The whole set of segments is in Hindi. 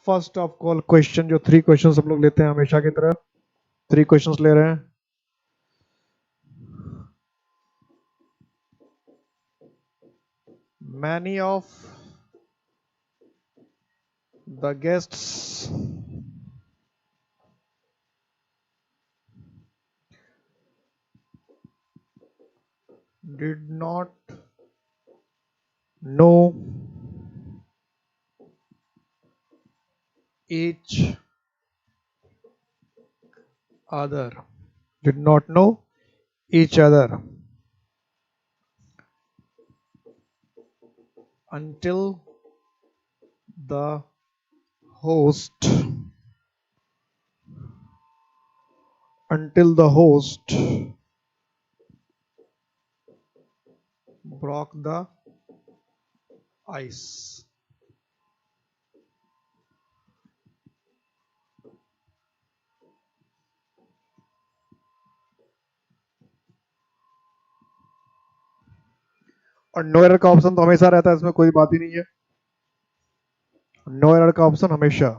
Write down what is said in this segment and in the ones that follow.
फर्स्ट ऑफ कॉल क्वेश्चन, जो 3 क्वेश्चन हम लोग लेते हैं हमेशा की तरह, 3 क्वेश्चन ले रहे हैं. Many of the guests did not know each other. Did not know each other until the host until the host broke the ice. और नो एरर का ऑप्शन तो हमेशा रहता है, इसमें कोई बात ही नहीं है. नो एरर का ऑप्शन हमेशा.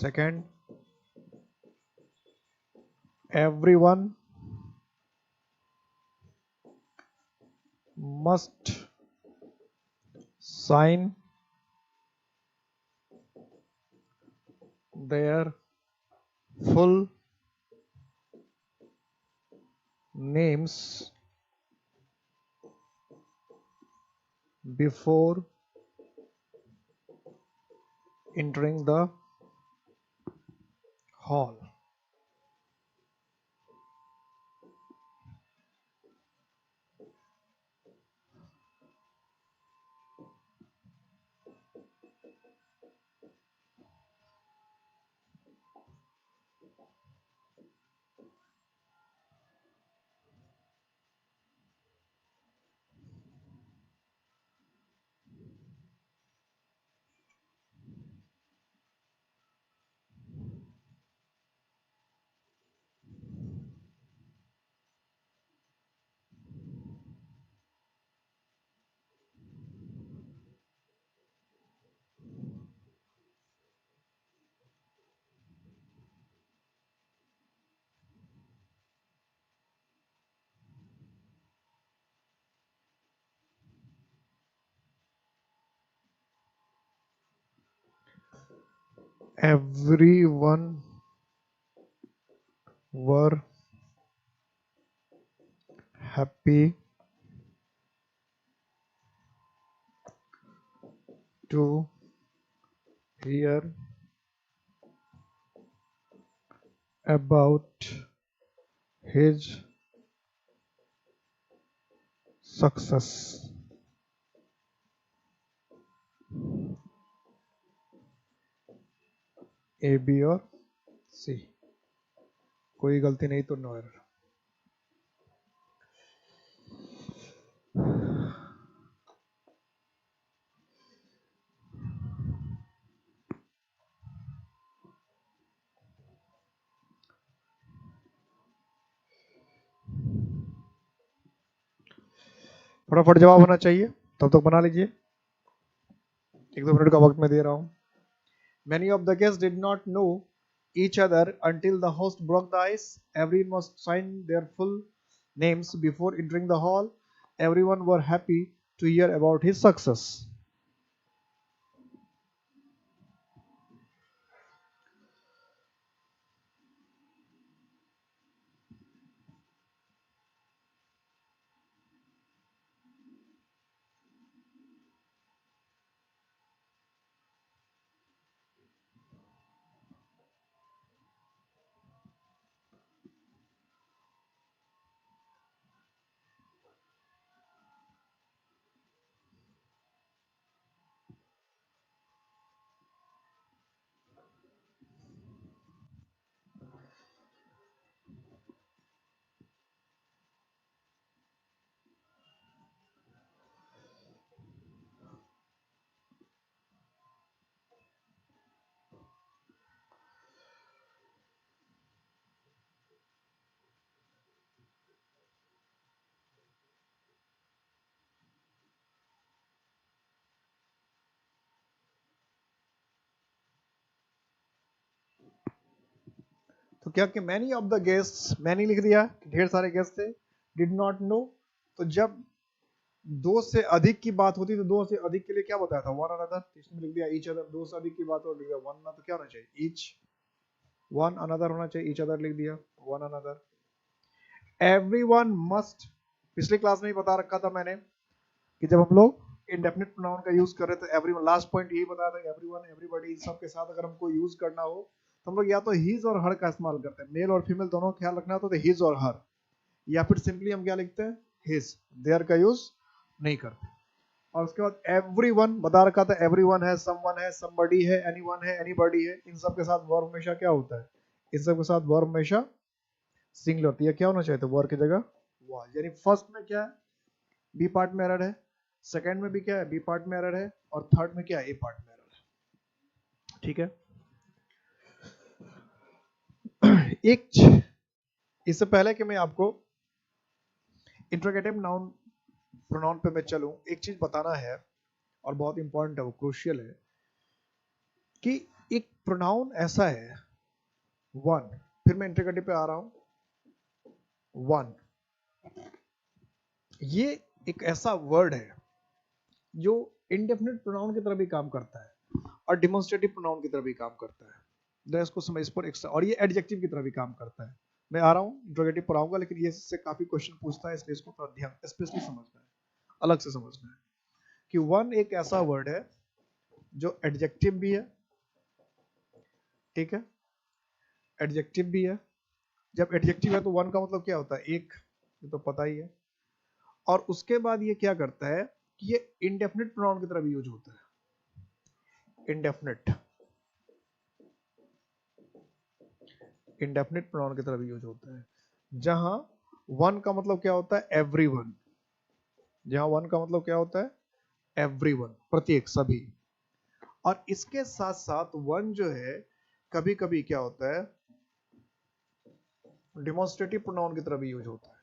Second, everyone must sign their full names before entering the hall. Everyone were happy to hear about his success. A, B और सी. कोई गलती नहीं तो नो एरर. फटाफट जवाब होना चाहिए, तब तक बना लीजिए. 1-2 मिनट का वक्त मैं दे रहा हूँ. Many of the guests did not know each other until the host broke the ice. Everyone must sign their full names before entering the hall. Everyone were happy to hear about his success. तो क्या कि many of the guests, many लिख दिया, ढेर सारे गेस्ट थे, डिड नॉट नो, तो जब दो से अधिक की बात होती तो दो से अधिक के लिए क्या बताया था, वन अनदर, इसमें लिख दिया ईच अदर, दो से अधिक की बात हो लिख दिया वन, ना तो क्या होना चाहिए ईच, वन अनदर होना चाहिए, ईच अदर लिख दिया, वन अनदर। एवरीवन मस्ट, पिछली क्लास में ही बता रखा था मैंने कि जब हम लोग इंडेफिनिट प्रोनाउन का यूज कर रहे थे, एवरीवन, लास्ट पॉइंट यही बताया था, एवरीवन, एवरीबॉडी, इन सब के साथ अगर हमको यूज करना हो तो हम लोग या तो हिज और हर का इस्तेमाल करते हैं, मेल और फीमेल दोनों का ख्याल रखना हो तो हिज और हर, या फिर सिंपली हम क्या लिखते हैं हिज, देयर का यूज नहीं करते। और उसके बाद एवरीवन बता रखा था, एवरीवन है, समवन है, समबडी है, एनीवन है, एनीबॉडी है, इन सब के साथ वर्ब हमेशा क्या होता है, इन सब के साथ वर्ब हमेशा सिंगुलर होती है, क्या होना चाहिए, तो वर्ब की जगह वाज, यानी फर्स्ट में क्या है, बी पार्ट में एरर है, सेकंड में भी क्या है, बी पार्ट में एरर है, और थर्ड में क्या है, ए पार्ट में एरर है। ठीक है। एक, इससे पहले कि मैं आपको इंट्रोगेटिव नाउन प्रोनाउन पे मैं चलूं, एक चीज बताना है और बहुत इंपॉर्टेंट है, वो क्रूशियल है, कि एक प्रोनाउन ऐसा है वन, फिर मैं इंट्रोगेटिव पे आ रहा हूं, वन, ये एक ऐसा वर्ड है जो इंडेफिनिट प्रोनाउन की तरह भी काम करता है और डिमोन्स्ट्रेटिव प्रोनाउन की तरह भी काम करता है, जरा इसको समझ, इस पर एक्स्ट्रा, और ये एडजेक्टिव की तरह भी काम करता है। मैं आ रहा हूँ इंट्रोगेटिव पर आऊंगा, लेकिन ये इससे काफी क्वेश्चन पूछता है, इसलिए इसको थोड़ा ध्यान स्पेशली समझना है, अलग से समझना है कि वन एक ऐसा वर्ड है जो एडजेक्टिव भी है, ठीक है, एडजेक्टिव भी है। जब एडजेक्टिव है तो वन का मतलब क्या होता है, एक, ये तो पता ही है, और उसके बाद ये क्या करता है कि ये इंडेफिनिट प्रोनाउन की तरह भी यूज होता है, इंडेफिनिट, इंडेफिनिट प्रोनाउन की तरह भी यूज होता है, जहां वन का मतलब क्या होता है, एवरीवन, जहां वन का मतलब क्या होता है, एवरीवन, प्रत्येक, सभी, और इसके साथ साथ वन जो है कभी कभी क्या होता है, डिमोन्स्ट्रेटिव प्रोनाउन की तरह भी यूज होता है,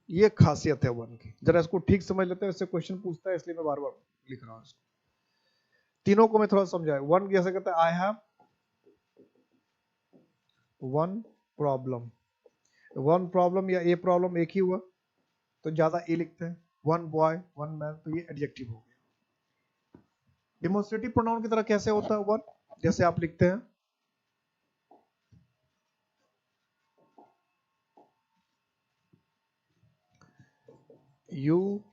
ये खासियत है वन की, जरा इसको ठीक समझ लेते हैं, इससे क्वेश्चन पूछता है, इसलिए मैं बार बार लिख रहा हूं इसको, तीनों को मैं थोड़ा समझाया। वन कैसे कहता है, I have one problem, one problem या ए प्रॉब्लम एक ही हुआ तो ज्यादा ए लिखते हैं, वन बॉय, वन मैन, तो ये एडजेक्टिव हो गया। डिमोन्स्ट्रेटिव प्रोनाउन की तरह कैसे होता है वन, जैसे आप लिखते हैं you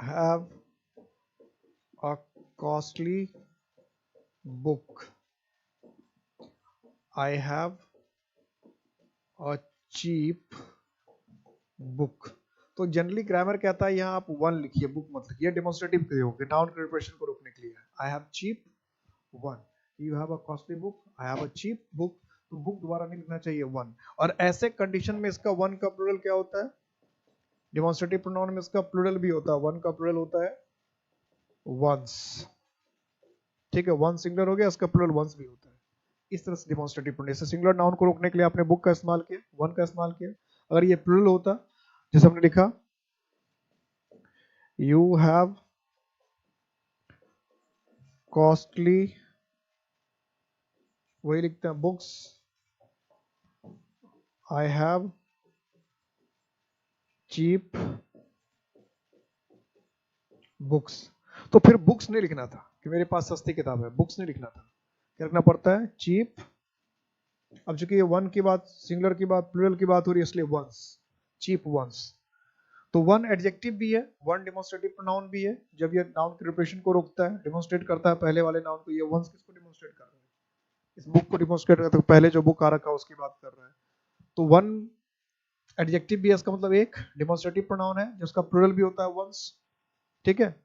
have a costly book, I have a cheap book, तो जनरली ग्रामर कहता है यहाँ आप वन लिखिए, बुक मत लिखिए, डेमोन्स्ट्रेटिव के लिए होगा, नाउन के रिप्रेजेंटेशन को रोकने के लिए। I have cheap one, you have a costly book, I have a cheap book, तो बुक दोबारा नहीं लिखना चाहिए, वन। और ऐसे कंडीशन में इसका वन का प्लूरल क्या होता है, डेमोन्स्ट्रेटिव प्रोनाउन में इसका प्लूरल भी होता है, वन का प्लूरल होता है वंस, ठीक है, वन सिंगुलर हो गया, इसका प्लूरल वंस भी होता है। इस तरह से डिमोन्स्ट्रेटिव प्रोनाउन, जैसे सिंगुलर नाउन को रोकने के लिए आपने बुक का इस्तेमाल किया, वन का इस्तेमाल किया, अगर ये प्लूरल होता, जैसे हमने लिखा यू हैव कॉस्टली, वही लिखते हैं books, I have cheap books, तो फिर बुक्स नहीं लिखना था कि मेरे पास सस्ती किताब है, बुक्स नहीं लिखना था, क्या लिखना पड़ता है, चीप। अब चूंकि ये वन की बात, सिंगुलर की बात, प्लूरल की बात हो रही है, इसलिए वंस, चीप वंस। तो वन एडजेक्टिव भी है, वन डिमोन्स्ट्रेटिव प्रोनाउन भी है, जब ये नाउन के रिप्रेजेंटेशन को रोकता है, डिमोन्स्ट्रेट करता है पहले वाले नाउन को, ये वंस किसको डिमोन्स्ट्रेट कर रहा है, इस बुक को डिमोन्स्ट्रेट करता है, तो पहले जो बुक आ रखा है उसकी बात कर रहा है, तो वन एडजेक्टिव भी है, इसका मतलब एक डिमोन्स्ट्रेटिव प्रोनाउन है जिसका प्लूरल भी होता है वंस, ठीक है,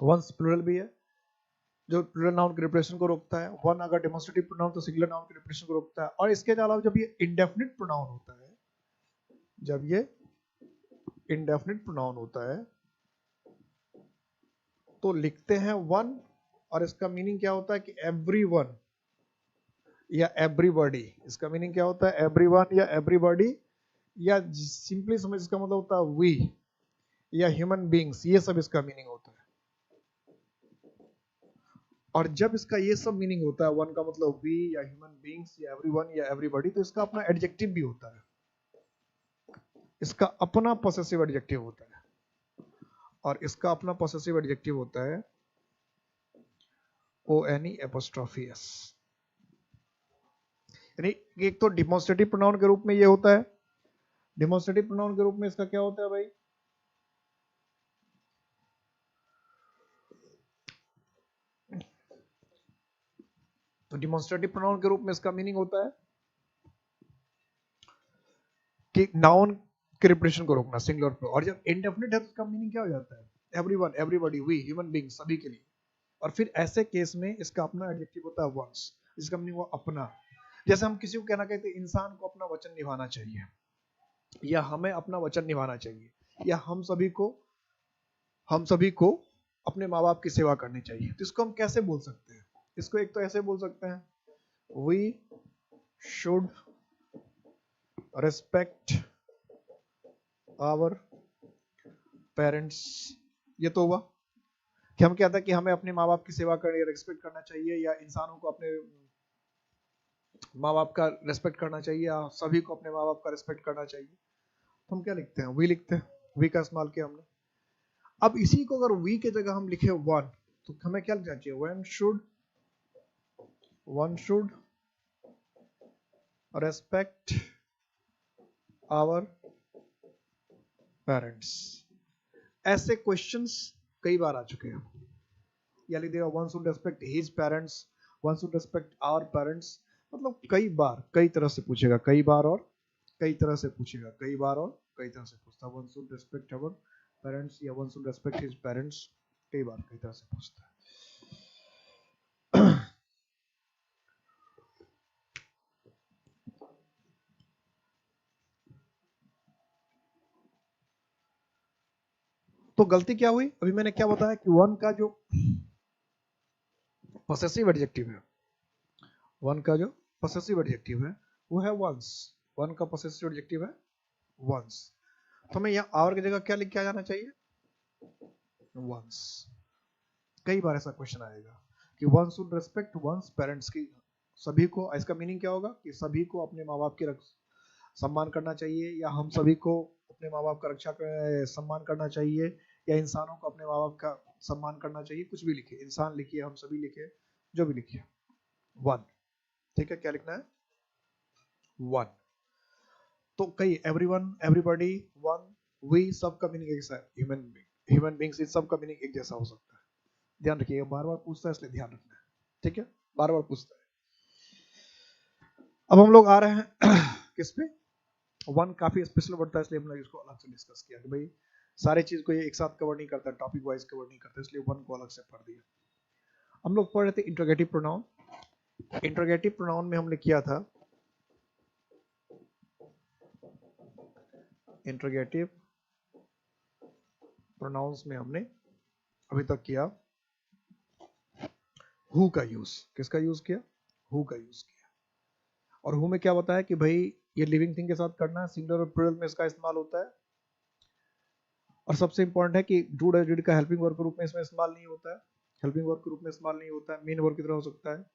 वंस प्लूरल भी है जो प्लूरल नाउन के रिप्रेजेंटेशन को रोकता है, वन अगर डेमोन्स्ट्रेटिव प्रोनाउन तो सिंगुलर नाउन के रिप्रेजेंटेशन को रोकता है। और इसके अलावा जब ये इंडेफिनिट प्रोनाउन होता है, जब ये इंडेफिनिट प्रोनाउन होता है तो लिखते हैं वन, और इसका मीनिंग क्या होता है कि एवरीवन या एवरीबॉडी, इसका मीनिंग क्या होता है, एवरीवन या एवरीबॉडी, या सिंपली समझ इसका मतलब होता है वी या ह्यूमन बीइंग्स, ये सब इसका मीनिंग होता है। और जब इसका ये सब मीनिंग होता है, वन का मतलब वी या ह्यूमन बींग्स या एवरीवन या एवरीबॉडी, तो इसका अपना एडजेक्टिव भी होता है, इसका अपना पॉसेसिव एडजेक्टिव होता है, और इसका अपना पॉसेसिव एडजेक्टिव होता है ONE'. यानी एक तो डिमॉन्स्ट्रेटिव प्रोनाउन के रूप में ये होता है, डिमॉन्स्ट्रेटिव प्रोनाउन के रूप में इसका क्या होता है भाई, तो डिमॉन्स्ट्रेटिव प्रोनाउन के रूप में इसका मीनिंग होता है कि नाउन के रिप्रेजेंटेशन को रोकना, सिंगुलर पे, और जब इंडेफिनिट है तो इसका मीनिंग क्या हो जाता है, everyone, everybody, we, human being, सभी के लिए। और फिर ऐसे केस में इसका अपना एडजेक्टिव होता है वंस, जिसका मीनिंग हुआ अपना। जैसे हम किसी को कहना कहते हैं इंसान को अपना वचन निभाना चाहिए, या हमें अपना वचन निभाना चाहिए, या हम सभी को अपने माँ बाप की सेवा करनी चाहिए, तो इसको हम कैसे बोल सकते हैं, इसको एक तो ऐसे बोल सकते हैं, we should respect our parents. ये तो हुआ कि हम कहते हैं कि हमें अपने माँ बाप की सेवा करनी, रेस्पेक्ट करना चाहिए, या इंसानों को अपने माँ बाप का रेस्पेक्ट करना चाहिए, या सभी को अपने माँ बाप का रेस्पेक्ट करना चाहिए। तो हम क्या लिखते हैं, वी लिखते हैं, वी का इस्तेमाल किया हमने। अब इसी को अगर वी के जगह हम लिखे वन, तो हमें क्या लिखना चाहिए, one should respect our parents. ऐसे क्वेश्चंस कई बार आ चुके हैं, या लिख देगा one should respect his parents, one should respect our parents, मतलब कई बार कई तरह से पूछेगा, कई बार और कई तरह से पूछेगा, कई बार और कई तरह से पूछता है, one should respect our parents या one should respect his parents, कई बार कई तरह से पूछता है। तो गलती क्या हुई, अभी मैंने क्या बताया कि वन का जो पॉसेसिव एडजेक्टिव है, वन का जो पॉसेसिव एडजेक्टिव है वो है वंस, वन का पॉसेसिव एडजेक्टिव है वंस। तो हमें यहाँ आवर की जगह क्या लिख के आ जाना चाहिए, वंस। कई बार ऐसा क्वेश्चन आएगा कि one should respect one's parents की, सभी को, इसका मीनिंग क्या होगा कि सभी को अपने माँ बाप की सम्मान करना चाहिए, या हम सभी को अपने माँ बाप का सम्मान करना चाहिए, या इंसानों को अपने माँ बाप का सम्मान करना चाहिए, कुछ भी लिखिए, इंसान लिखिए, हम सभी लिखिए, जो भी लिखिए, वन। ठीक है, क्या लिखना है, वन। तो कई एवरीवन, एवरीबॉडी, वन, वी, सब का मीनिंग एक जैसा है, ह्यूमन बीइंग्स, इस सब का मीनिंग एक जैसा हो सकता है। ध्यान रखिएगा, बार बार पूछता है इसलिए ध्यान रखना है, ठीक है, बार बार पूछता है। अब हम लोग आ रहे हैं किस पे, वन काफी स्पेशल बढ़ता है, इसलिए हमने इसको अलग से डिस्कस किया कि भाई सारे चीज को ये एक साथ कवर नहीं करता, टॉपिक वाइज कवर नहीं करता, इसलिए वन को अलग से पढ़ दिया। हम लोग पढ़ रहे थे इंट्रोगेटिव प्रोनाउन। इंट्रोगेटिव प्रोनाउन में हमने किया था, इंट्रोगेटिव प्रोनाउंस में हमने अभी तक किया हु का यूज, किसका यूज किया, हु का यूज किया। और हु में क्या बताया कि भाई ये लिविंग थिंग के साथ करना है, सिंगुलर और प्लूरल में इसका इस्तेमाल होता है, और सबसे इंपॉर्टेंट है कि डू डज डिड का हेल्पिंग वर्ब के रूप में इसमें इस्तेमाल नहीं होता है, हेल्पिंग वर्ब के रूप में इस्तेमाल नहीं होता है, मेन वर्ब की तरह हो सकता है।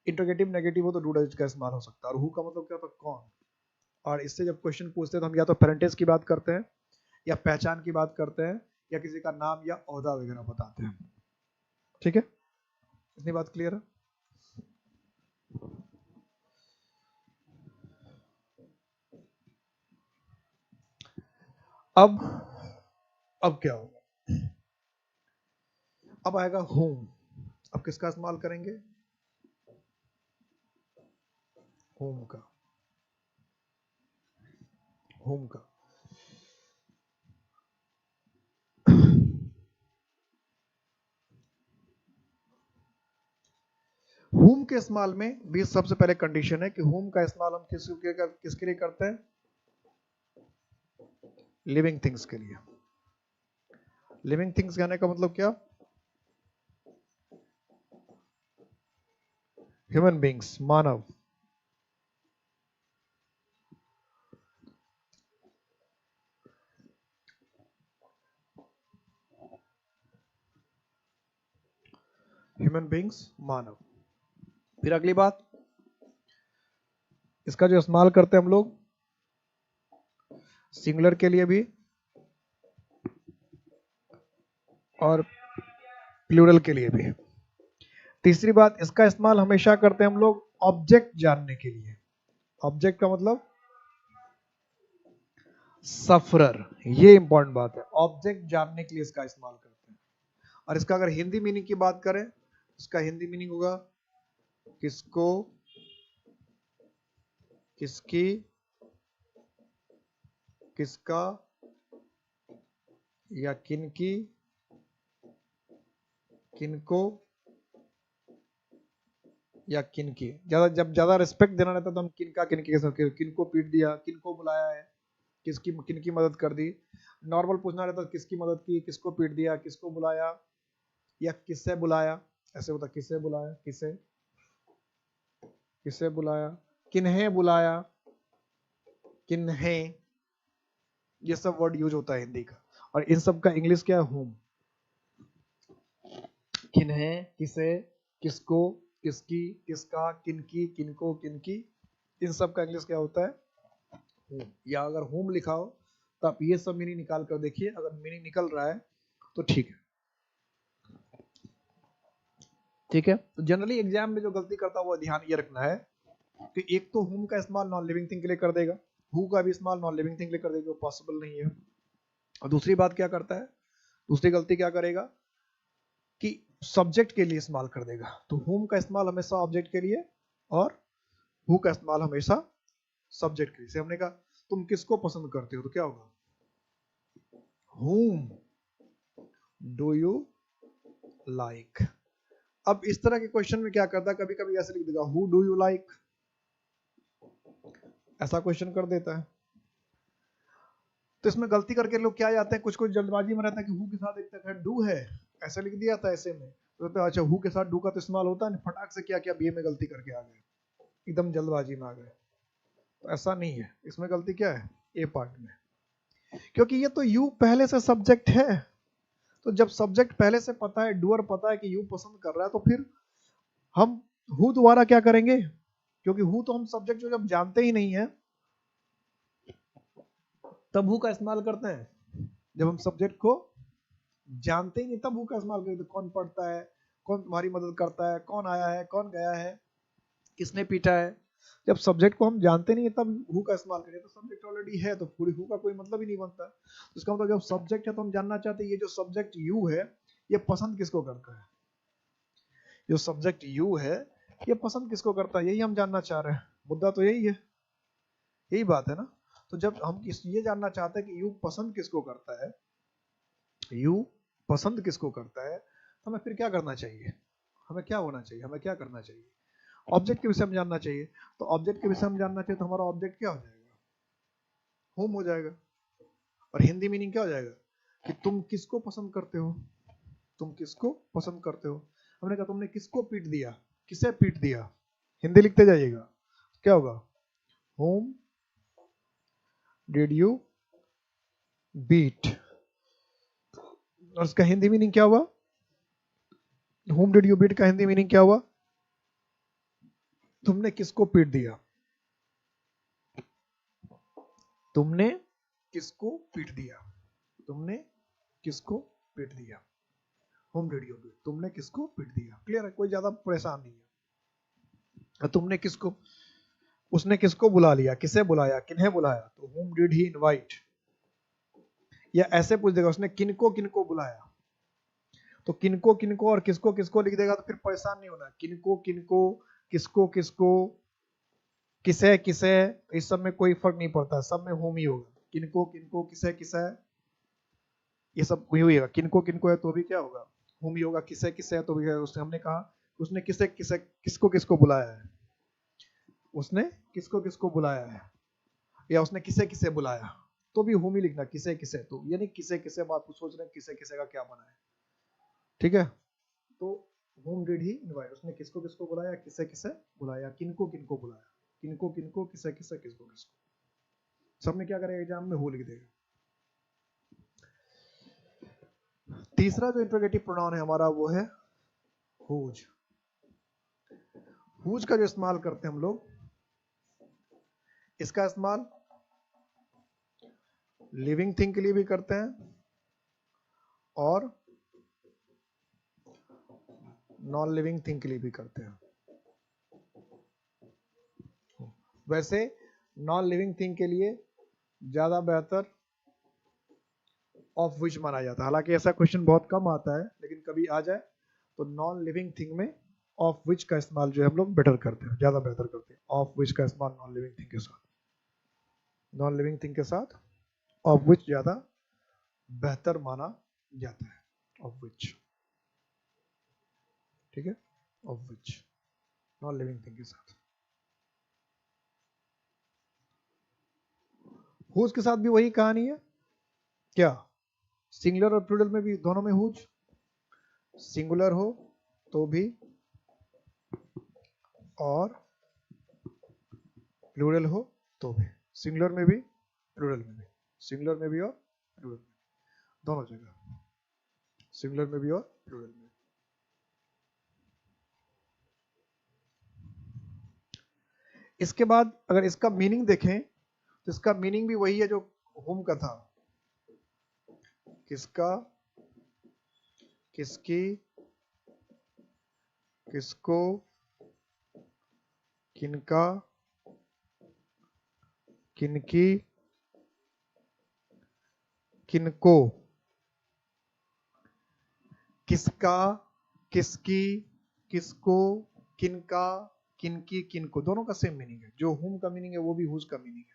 इंट्रोगेटिव नेगेटिव हो तो डू डज का इस्तेमाल हो सकता है। और हु का मतलब क्या होता है, कौन। और इससे जब क्वेश्चन पूछते हैं तो हम या तो पेरेंटेज की बात करते हैं, या पहचान की बात करते हैं, या किसी का नाम या ओहदा वगैरह बताते हैं। ठीक है, इतनी बात क्लियर है। अब क्या होगा, अब आएगा होम। अब किसका इस्तेमाल करेंगे, होम का, होम का। होम के इस्तेमाल में भी सबसे पहले कंडीशन है कि होम का इस्तेमाल हम किसके लिए करते हैं, लिविंग थिंग्स के लिए। लिविंग थिंग्स कहने का मतलब क्या, ह्यूमन बींग्स, मानव। ह्यूमन बींग्स, मानव। फिर अगली बात, इसका जो इस्तेमाल करते हैं हम लोग सिंगुलर के लिए भी और प्लूरल के लिए भी। तीसरी बात, इसका इस्तेमाल हमेशा करते हैं हम लोग ऑब्जेक्ट जानने के लिए। ऑब्जेक्ट का मतलब सफरर, ये इंपॉर्टेंट बात है। ऑब्जेक्ट जानने के लिए इसका इस्तेमाल करते हैं। और इसका अगर हिंदी मीनिंग की बात करें, इसका हिंदी मीनिंग होगा किसको, किसकी, किसका या किनकी, किनको या किनकी। जब ज्यादा रिस्पेक्ट देना रहता तो हम किनका, किनकी, किनको पीट दिया, किनको बुलाया है, किसकी, किनकी मदद कर दी। नॉर्मल पूछना रहता तो किसकी मदद की, किसको पीट दिया, किसको बुलाया या किससे बुलाया, ऐसे होता किससे बुलाया, किसे, किससे बुलाया, किन्हें बुलाया, किन्हें, ये सब वर्ड यूज होता है हिंदी का। और इन सब का इंग्लिश क्या है, होम। किन्हें, किसे, किसको, किसकी, किसका, किनकी, किनको, किनकी, इन सब का इंग्लिश क्या होता है, होम। या अगर होम लिखा हो तो आप ये सब मीनिंग निकाल कर देखिए, अगर मीनिंग निकल रहा है तो ठीक है। ठीक है, तो जनरली एग्जाम में जो गलती करता है वो ध्यान ये रखना है कि एक तो होम का इस्तेमाल नॉन लिविंग थिंग के लिए कर देगा, हु का भी इस्तेमाल नॉन लिविंग थिंग के लिए कर देगा, वो पॉसिबल नहीं है। और दूसरी बात क्या करता है, दूसरी गलती क्या करेगा कि सब्जेक्ट के लिए इस्तेमाल कर देगा। तो होम का इस्तेमाल हमेशा ऑब्जेक्ट के लिए और हु का इस्तेमाल हमेशा सब्जेक्ट के लिए। हमने कहा तुम किसको पसंद करते हो, तो क्या होगा, whom do you like। अब इस तरह के क्वेश्चन में क्या करता है, कभी कभी ऐसे लिख देगा who do you like, ऐसा क्वेश्चन कर देता है। तो इसमें गलती करके लोग क्या जाते हैं, कुछ कुछ जल्दबाजी में रहता है कि हु के साथ एक डू है, ऐसे लिख दिया था ऐसे में, तो अच्छा हु के साथ डू का तो इस्तेमाल होता है, फटाक से क्या किया, बी में गलती करके आ गए, एकदम जल्दबाजी में आ गए। तो ऐसा नहीं है, इसमें गलती क्या है, ए पार्ट में, क्योंकि ये तो यू पहले से सब्जेक्ट है। तो जब सब्जेक्ट पहले से पता है, डूअर पता है कि यू पसंद कर रहा है, तो फिर हम हु दोबारा क्या करेंगे, क्योंकि हु तो हम सब्जेक्ट जो जब जानते ही नहीं है तब हु का इस्तेमाल करते हैं। जब हम सब्जेक्ट को जानते ही नहीं तब हु का इस्तेमाल करते हैं। कौन पढ़ता है, कौन तुम्हारी मदद करता है, कौन आया है, कौन गया है, किसने पीटा है। जब सब्जेक्ट को हम जानते नहीं है तब हु का इस्तेमाल करें, तो सब्जेक्ट ऑलरेडी है तो पूरी हु का कोई मतलब ही नहीं बनता। तो इसका मतलब जब सब्जेक्ट है तो हम जानना चाहते हैं ये जो सब्जेक्ट यू है ये पसंद किसको करता है, जो सब्जेक्ट यू है ये पसंद किसको करता है, यही हम जानना चाह रहे हैं। मुद्दा तो यही है, यही बात है ना। तो जब हम ये जानना चाहते हैं कि यू पसंद किसको करता है, यू पसंद किसको करता है, तो हमें फिर क्या करना चाहिए, हमें क्या होना चाहिए, हमें क्या करना चाहिए, ऑब्जेक्ट के विषय में जानना चाहिए। तो ऑब्जेक्ट के विषय में जानना चाहिए तो हमारा ऑब्जेक्ट क्या हो जाएगा, होम हो जाएगा। और हिंदी मीनिंग क्या हो जाएगा कि तुम किसको पसंद करते हो, तुम किसको पसंद करते हो। हमने कहा तुमने किसको पीट दिया, किसे पीट दिया, हिंदी लिखते जाइएगा, क्या होगा, होम डिड यू बीट। और इसका हिंदी मीनिंग क्या हुआ, होम डिड यू बीट का हिंदी मीनिंग क्या हुआ, तुमने किसको पीट दिया, तुमने किसको पीट दिया, तुमने किसको पीट दिया, होम डिड यू बीट, तुमने किसको पीट दिया। क्लियर है, कोई ज्यादा परेशान नहीं है। तुमने किसको, उसने किसको बुला लिया, किसे बुलाया, किन्हें बुलाया, तो whom did he invite। या ऐसे पूछ देगा उसने किनको किनको बुलाया, तो किनको किनको और किसको किसको लिख देगा तो फिर परेशान नहीं होना, किनको किनको, किसको किसको, किसे किसे, इस सब में कोई फर्क नहीं पड़ता, सब में होम ही होगा। किनको किनको, किसे किसे, ये सब वही होगा। किनको किनको है तो भी क्या होगा, होम ही होगा। किसे किसे है तो भी, उसने हमने कहा उसने किसे किसे किसको किसको बुलाया है, उसने किसको किसको बुलाया है, या उसने किसे किसे बुलाया, तो भी होम ही लिखना, किसे किसे, तो यानी किसे किसे बात सोच रहे हैं, किसे किसे का क्या बना है। ठीक है, तो होम डिड ही इनवाइट, उसने किसको किसको बुलाया, किसे किसे बुलाया, किनको किनको बुलाया, किनको किनको, किसे किसे, किसको किसको। सब में क्या करेगा, एग्जाम में हो लिख देगा। तीसरा जो इंट्रोगेटिव प्रोनाउन है हमारा वो है हुज। हुज का जो इस्तेमाल करते हैं हम लोग, इसका इस्तेमाल लिविंग थिंग के लिए भी करते हैं और नॉन लिविंग थिंग के लिए भी करते हैं। वैसे नॉन लिविंग थिंग के लिए ज्यादा बेहतर ऑफ विच माना जाता है। हालांकि ऐसा क्वेश्चन बहुत कम आता है, लेकिन कभी आ जाए तो नॉन लिविंग थिंग में ऑफ विच का इस्तेमाल जो है हम लोग बेटर करते हैं, ज्यादा बेहतर करते हैं। ऑफ विच का इस्तेमाल नॉन लिविंग थिंग के साथ, नॉन लिविंग थिंग के साथ ऑफ विच ज्यादा बेहतर माना जाता है। ऑफ विच, ठीक है, of which non living thing के साथ। हुज के साथ भी वही कहानी है क्या? सिंगुलर और प्लूरल में भी, दोनों में हुज। सिंगुलर हो तो भी और प्लूरल हो तो भी। सिंगुलर में भी, प्लूरल में भी। सिंगुलर में भी और प्लूरल में, दोनों जगह। सिंगुलर में भी और प्लूरल में। इसके बाद अगर इसका मीनिंग देखें तो इसका मीनिंग भी वही है जो होम का था। किसका, किसकी, किसको, किनका, किनकी, किनको। किसका, किसकी, किसको, किनका, किनकी, किनको, दोनों का सेम मीनिंग है। जो होम का मीनिंग है वो भी हुज का मीनिंग है।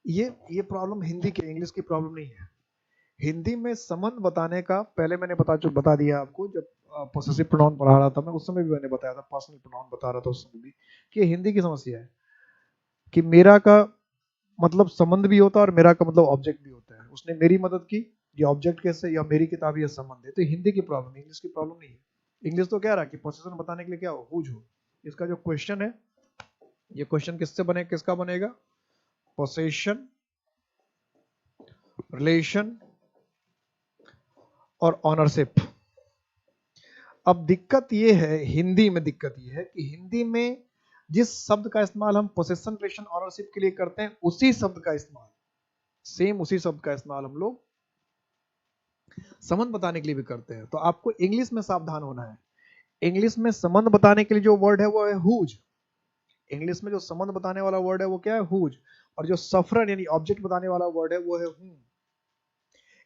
ये प्रॉब्लम हिंदी की, इंग्लिश की प्रॉब्लम नहीं है। हिंदी में संबंध बताने का पहले मैंने बता दिया आपको, जब पोसेसिव प्रोनाउन पढ़ा रहा था मैं, उस समय भी मैंने बताया था, पर्सनल प्रोनाउन बता रहा था उस समय भी, कि हिंदी की समस्या है कि मेरा का मतलब संबंध भी होता है और मेरा का मतलब ऑब्जेक्ट भी होता है। उसने मेरी मदद की, ये ऑब्जेक्ट कैसे, या मेरी किताब ये संबंध है। तो हिंदी की प्रॉब्लम, इंग्लिश की प्रॉब्लम नहीं है। इंग्लिश तो क्या रहा कि पोसेशन बताने के लिए क्या हो, हुज हो। इसका जो क्वेश्चन है, ये क्वेश्चन किससे बने, किसका बनेगा? पोसेशन, रिलेशन और ऑनरशिप। अब दिक्कत ये है, हिंदी में दिक्कत ये है कि हिंदी में जिस शब्द का इस्तेमाल हम पोसेशन, रिलेशन, ऑनरशिप के लिए करते हैं, उसी शब्द का इस्तेमाल, सेम उसी शब्द का इस्तेमाल हम लोग संबंध बताने के लिए भी करते हैं। तो आपको इंग्लिश में सावधान होना है। इंग्लिश में संबंध बताने के लिए जो वर्ड है वो है हुज। इंग्लिश में जो संबंध बताने वाला वर्ड है वो क्या है, हुज। और जो सफरर यानी ऑब्जेक्ट बताने वाला वर्ड है वो है हुम।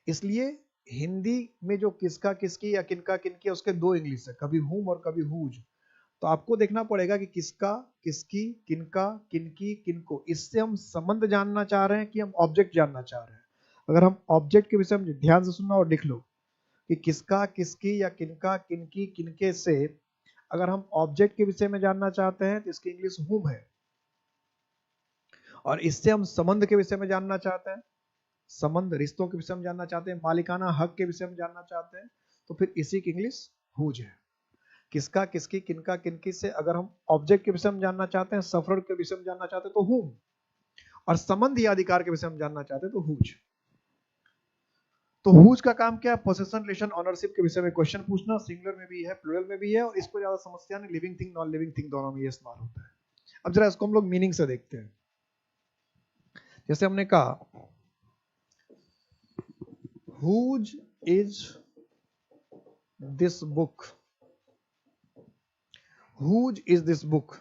इसलिए हिंदी में जो किसका, किसकी या किनका, किनकी, उसके दो इंग्लिश है, कभी हुम और कभी हुज। तो आपको देखना पड़ेगा कि किसका, किसकी, किनका, किनकी, किनको, इससे हम संबंध जानना चाह रहे हैं कि हम ऑब्जेक्ट जानना चाह रहे हैं। अगर हम ऑब्जेक्ट के विषय में, ध्यान से सुनना और लिख लो कि किसका, किसकी या किनका, किनकी, किनके से अगर हम ऑब्जेक्ट के विषय में जानना चाहते हैं तो इसकी इंग्लिश हुम है। और इससे हम संबंध के विषय में जानना चाहते हैं, संबंध, रिश्तों के विषय में जानना चाहते हैं, मालिकाना हक के विषय में जानना चाहते हैं, तो फिर इसी की इंग्लिश हुज है। किसका, किसकी, किनका, किनकी से अगर हम ऑब्जेक्ट के विषय में जानना चाहते हैं, सफर के विषय में जानना चाहते हैं तो हुम, और संबंध या अधिकार के विषय में जानना चाहते हैं तो हुज। तो हुज का काम क्या है? पोसेशन, रिलेशन, ऑनरशिप के विषय में क्वेश्चन पूछना। सिंगुलर में भी है, प्लूरल में भी है, और इसको ज्यादा समस्या नहीं, living thing, non living thing दोनों में ये इस्तेमाल होता है। अब जरा इसको हम लोग मीनिंग से देखते हैं। जैसे हमने कहा whose is this book, whose is this book,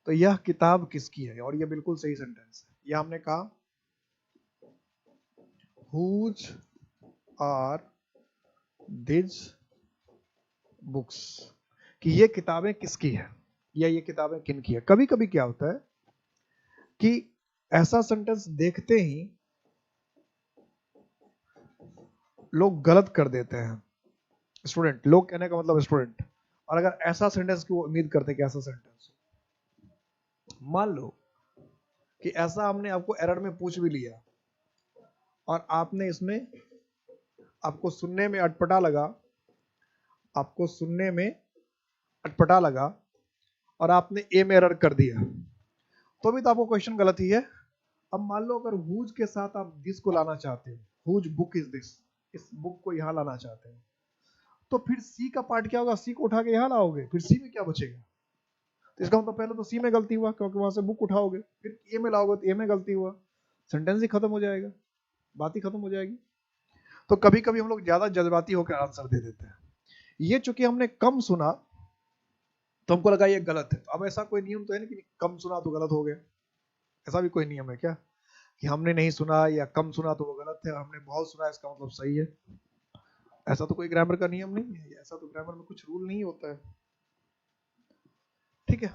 तो यह किताब किसकी है? और यह बिल्कुल सही सेंटेंस है। यह हमने कहा हुज आर दिस बुक्स, कि ये किताबें किसकी है या ये किताबें किनकी है। कभी कभी क्या होता है कि ऐसा सेंटेंस देखते ही लोग गलत कर देते हैं। स्टूडेंट, लोग कहने का मतलब स्टूडेंट। और अगर ऐसा सेंटेंस की वो उम्मीद करते हैं कि ऐसा सेंटेंस, मान लो कि ऐसा हमने आपको एरर में पूछ भी लिया और आपने इसमें, आपको सुनने में अटपटा लगा, आपको सुनने में अटपटा लगा और आपने ए में एरर कर दिया, तो भी तो आपको क्वेश्चन गलत ही है। अब मान लो अगर हुज के साथ आप दिस को लाना चाहते हो, हुज बुक इज दिस, इस बुक को यहां लाना चाहते हैं, तो फिर सी का पार्ट क्या होगा, सी को उठा के यहाँ लाओगे, फिर सी में क्या बचेगा? तो इसका मतलब पहले तो सी में गलती हुआ क्योंकि वहां से बुक उठाओगे, फिर ए में लाओगे तो ए में गलती हुआ, सेंटेंस ही खत्म हो जाएगा, बात ही खत्म हो जाएगी। तो कभी कभी हम लोग ज्यादा जज्बाती होकर आंसर दे देते हैं। ये चूंकि हमने कम सुना तो हमको लगा ये गलत है। अब ऐसा कोई नियम तो है नहीं कि कम सुना तो गलत हो गया, ऐसा भी कोई नियम है क्या कि हमने नहीं सुना या कम सुना तो वो गलत है, हमने बहुत सुना इसका मतलब सही है? ऐसा तो कोई ग्रामर का नियम नहीं है, ऐसा तो ग्रामर में कुछ रूल नहीं होता है। ठीक है,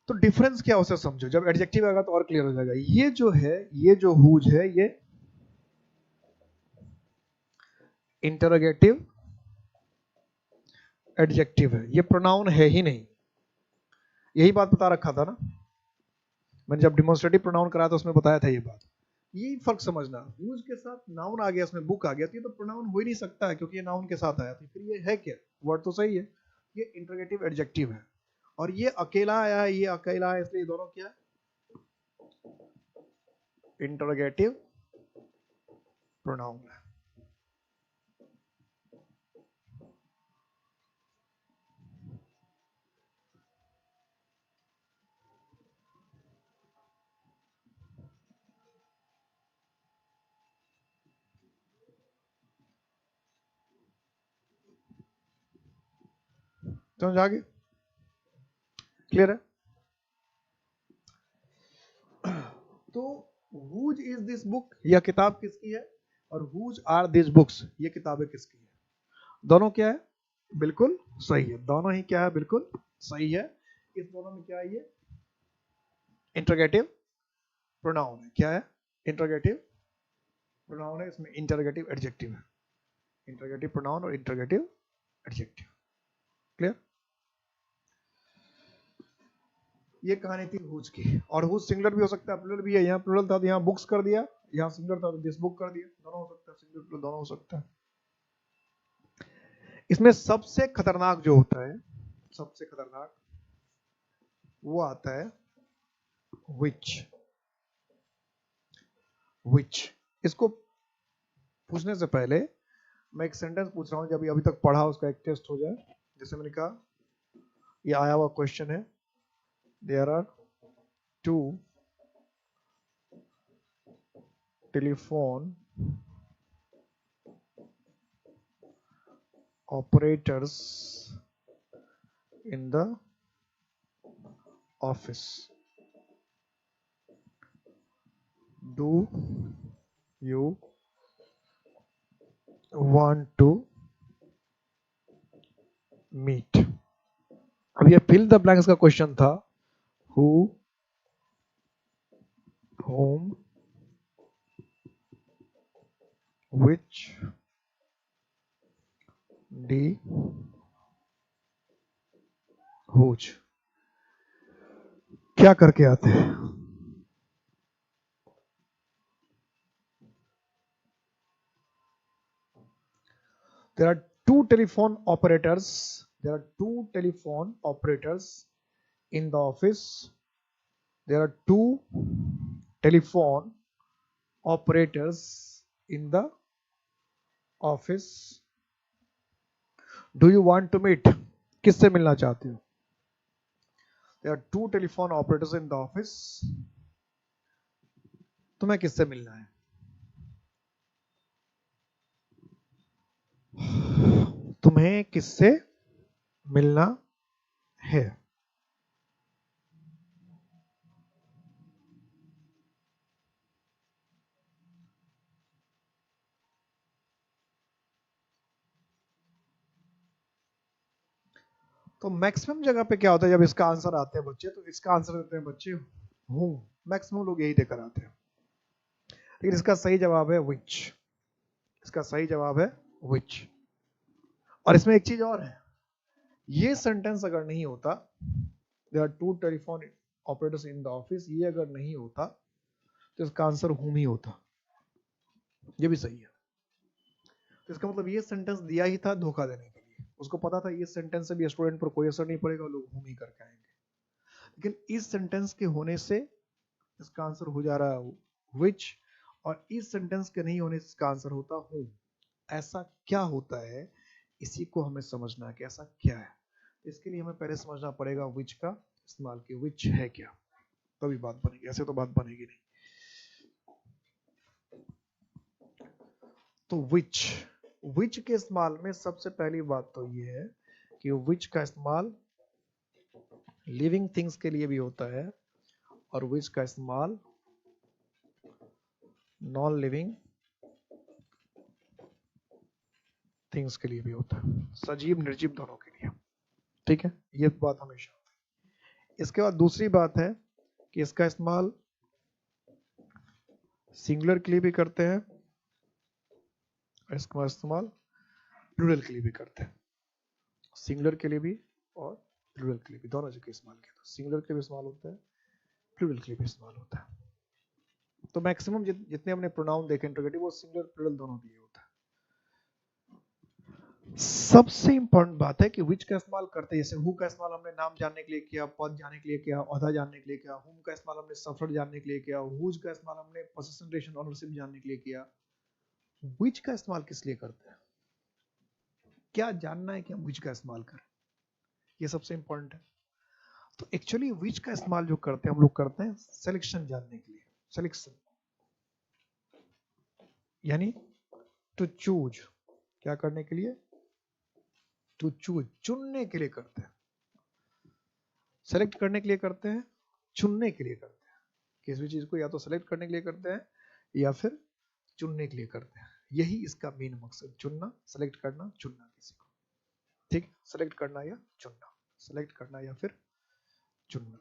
तो डिफरेंस क्या उसे समझो, जब एडजेक्टिव आएगा तो और क्लियर हो जाएगा। ये जो है, ये जो हुज है, ये इंटरोगेटिव एडजेक्टिव है, ये प्रोनाउन है ही नहीं। यही बात बता रखा था ना मैंने, जब डिमोन्स्ट्रेटिव प्रोनाउन कराया था उसमें बताया था ये बात। यही फर्क समझना, हुज के साथ नाउन आ गया, उसमें बुक आ गया, तो ये तो प्रोनाउन हो ही नहीं सकता है क्योंकि ये नाउन के साथ आया, तो फिर ये है क्या? वर्ड तो सही है, ये इंटरोगेटिव एडजेक्टिव है, और ये अकेला आया है, ये अकेला है, इसलिए दोनों क्या है? इंटरोगेटिव प्रोनाउन है। समझ आ गया? क्लियर है? तो हुज इज दिस बुक, यह किताब किसकी है, और हुज आर दिस बुक्स, ये किताबें किसकी है? दोनों क्या है? बिल्कुल सही है, दोनों ही क्या है? बिल्कुल सही है। इस दोनों में क्या है? ये इंटरोगेटिव प्रोनाउन है। क्या है? इंटरोगेटिव प्रोनाउन है, इसमें इंटरोगेटिव एडजेक्टिव है। इंटरोगेटिव प्रोनाउन और इंटरोगेटिव एडजेक्टिव। क्लियर? ये कहानी थी हुज की, और हुज सिंगुलर भी हो सकता है, प्लूरल भी है। यहाँ प्लूरल था तो यहाँ बुक्स कर दिया, यहाँ सिंगुलर था तो दिस बुक कर दिया, दोनों हो सकता है, सिंगुलर प्लूरल दोनों हो सकता है। इसमें सबसे खतरनाक जो होता है, सबसे खतरनाक वो आता है which। which इसको पूछने से पहले मैं एक सेंटेंस पूछ रहा हूँ, जब अभी तक पढ़ा उसका एक टेस्ट हो जाए। जैसे मैंने कहा, ये आया हुआ क्वेश्चन है, there are 2 telephone operators in the office. Do you want to meet? अब ये फिल द ब्लैंक्स का क्वेश्चन था, who, whom, which, the, whose। क्या करके आते हैं? There are two telephone operators. There are two telephone operators in the office. There are two telephone operators in the office. Do you want to meet? किससे मिलना चाहते हो? There are two telephone operators in the office. तुम्हें किससे मिलना है? तुम्हें किससे मिलना है? तो मैक्सिमम जगह पे क्या होता है, जब इसका आंसर आते हैं बच्चे, तो इसका आंसर देते हैं बच्चे हूं। मैक्सिमम लोग यही देकर आते हैं, लेकिन इसका सही जवाब है विच। इसका सही जवाब है विच। और इसमें एक चीज और है, ये सेंटेंस अगर नहीं होता, there are two telephone operators in the office, ये अगर नहीं होता तो इसका आंसर हुम ही होता। ये भी सही है। तो इसका मतलब ये सेंटेंस दिया ही था धोखा देने के लिए। उसको पता था ये सेंटेंस से भी स्टूडेंट पर कोई असर नहीं पड़ेगा, लोग हुम ही करके आएंगे। लेकिन इस सेंटेंस के होने से इसका आंसर हो जा रहा है विच, और इस सेंटेंस के नहीं होने से इसका आंसर होता हूं। ऐसा क्या होता है इसी को हमें समझना है कि ऐसा क्या है। इसके लिए हमें पहले समझना पड़ेगा विच का इस्तेमाल, की विच है क्या, तभी बात बनेगी, ऐसे तो बात बनेगी नहीं। तो विच के इस्तेमाल में सबसे पहली बात तो ये है कि विच का इस्तेमाल लिविंग थिंग्स के लिए भी होता है और विच का इस्तेमाल नॉन लिविंग थिंग्स के लिए भी होता है, सजीव निर्जीव दोनों के लिए। ठीक है, ये बात हमेशा। इसके बाद दूसरी बात है कि इसका इस्तेमाल सिंगुलर के लिए भी करते हैं, इसका इस्तेमाल प्लूरल के लिए भी करते हैं। सिंगुलर के लिए भी और प्लूरल के लिए भी, दोनों जगह इस्तेमाल किया था। सिंगुलर के लिए भी इस्तेमाल होता है, प्लूरल के लिए भी इस्तेमाल होता है। तो मैक्सिमम जितने हमने प्रोनाउन देखे इंटरोगेटिव, वो सिंगुलर प्लूरल दोनों के लिए होता है। सबसे इंपॉर्टेंट बात है कि विच का इस्तेमाल करते हैं, जैसे हु का इस्तेमाल हमने नाम जानने के लिए किया, पद जानने के लिए किया, ओहदा जानने के लिए किया। हुम का इस्तेमाल हमने सफर जानने के लिए किया। हुज का इस्तेमाल हमने पोजीशन रिलेशन ओनरशिप जानने के लिए किया। विच का इस्तेमाल किस लिए करते हैं, क्या जानना है कि हम विच का इस्तेमाल करें, ये सबसे इंपॉर्टेंट है। तो एक्चुअली विच का इस्तेमाल जो करते हैं हम लोग करते हैं सिलेक्शन जानने के लिए। सिलेक्शन यानी टू चूज, क्या करने के लिए, टू चूज, चुनने के लिए करते हैं। सेलेक्ट करने के लिए करते हैं, चुनने के लिए करते हैं। किसी भी चीज को या तो सेलेक्ट करने के लिए करते हैं या फिर चुनने के लिए करते हैं। यही इसका मेन मकसद, चुनना, सेलेक्ट करना, चुनना किसी को। ठीक, सेलेक्ट करना या चुनना, सेलेक्ट करना या फिर चुनना।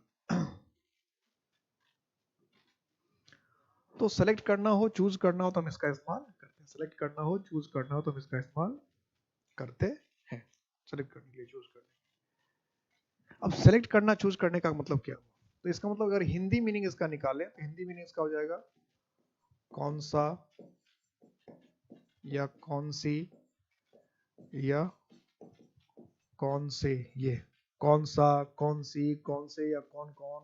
तो सेलेक्ट करना हो, चूज करना हो तो हम इसका इस्तेमाल करते हैं। सेलेक्ट करना हो, चूज करना हो तो हम इसका इस्तेमाल करते हैं। सेलेक्ट करने के लिए, चूज करने। अब सेलेक्ट करना, चूज करने का मतलब क्या हुआ? तो इसका मतलब अगर हिंदी मीनिंग इसका निकालें तो हिंदी मीनिंग इसका हो जाएगा कौन सा या कौन सी या कौन से। ये कौन सा, कौन सी, कौन से या कौन कौन।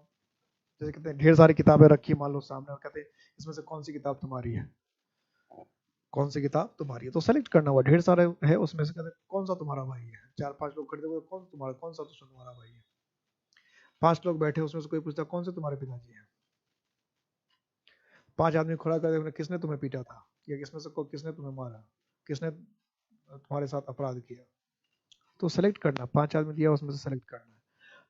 जैसे कहते हैं ढेर सारी किताबें रखी मान लो सामने और कहते हैं इसमें से कौन सी किताब तुम्हारी है, कौन सी किताब तुम्हारी है। तो सेलेक्ट करना हुआ, ढेर सारे है उसमें से कहते हैं कौन सा तुम्हारा भाई है। 4-5 लोग खड़े हुए, कौन तुम्हारा, कौन सा तुम्हारा भाई है। 5 लोग बैठे, उसमें से कोई पूछता कौन से तुम्हारे पिताजी हैं। 5 आदमी खड़ा कर दे, किसने तुम्हें पीटा था, या किसमें से किसने तुम्हें मारा, किसने तुम्हारे साथ अपराध किया। तो सेलेक्ट करना, 5 आदमी दिया उसमें से सेलेक्ट करना है।